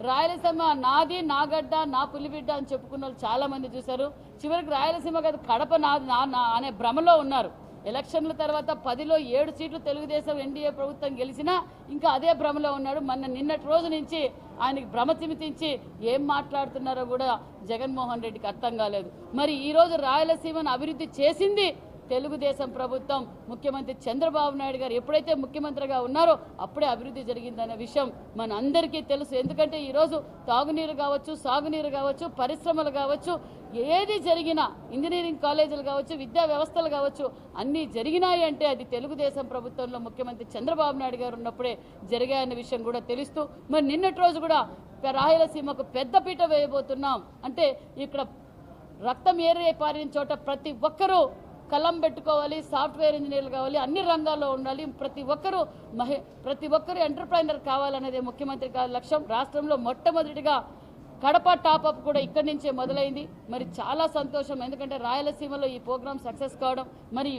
రాయలసీమ నాది, నా గడ్డ, నా పులిబిడ్డ అని చెప్పుకున్న వాళ్ళు చాలా మంది చూశారు. చివరికి రాయలసీమ కాదు కడప అనే భ్రమలో ఉన్నారు. ఎలక్షన్ల తర్వాత 10లో 7 సీట్లు తెలుగుదేశం ఎన్డీఏ ప్రభుత్వం గెలిచినా ఇంకా అదే భ్రమలో ఉన్నాడు. నిన్నటి రోజు నుంచి ఆయనకి భ్రమ చిమితించి ఏం మాట్లాడుతున్నారో కూడా జగన్మోహన్ రెడ్డికి అర్థం కాలేదు. మరి ఈరోజు రాయలసీమను అభివృద్ధి చేసింది తెలుగుదేశం ప్రభుత్వం. ముఖ్యమంత్రి చంద్రబాబు నాయుడు గారు ఎప్పుడైతే ముఖ్యమంత్రిగా ఉన్నారో అప్పుడే అభివృద్ధి జరిగిందనే విషయం మన అందరికీ తెలుసు. ఎందుకంటే ఈరోజు తాగునీరు కావచ్చు, సాగునీరు కావచ్చు, పరిశ్రమలు కావచ్చు, ఏది జరిగినా, ఇంజనీరింగ్ కాలేజీలు కావచ్చు, విద్యా వ్యవస్థలు కావచ్చు, అన్నీ జరిగినాయి అంటే అది తెలుగుదేశం ప్రభుత్వంలో ముఖ్యమంత్రి చంద్రబాబు నాయుడు గారు ఉన్నప్పుడే జరిగాయన్న విషయం కూడా తెలుస్తూ మరి నిన్నటి రోజు కూడా రాయలసీమకు పెద్దపీట వేయబోతున్నాం అంటే ఇక్కడ రక్తం ఏరే పారిన చోట ప్రతి ఒక్కరూ కలం పెట్టుకోవాలి, సాఫ్ట్వేర్ ఇంజనీర్లు కావాలి, అన్ని రంగాల్లో ఉండాలి, ప్రతి ఒక్కరు ఎంటర్ప్రైనర్ కావాలనేదే ముఖ్యమంత్రి గారి లక్ష్యం. రాష్ట్రంలో మొట్టమొదటిగా కడప టాప్అప్ కూడా ఇక్కడి నుంచే మొదలైంది. మరి చాలా సంతోషం, ఎందుకంటే రాయలసీమలో ఈ ప్రోగ్రాం సక్సెస్ కావడం, మరి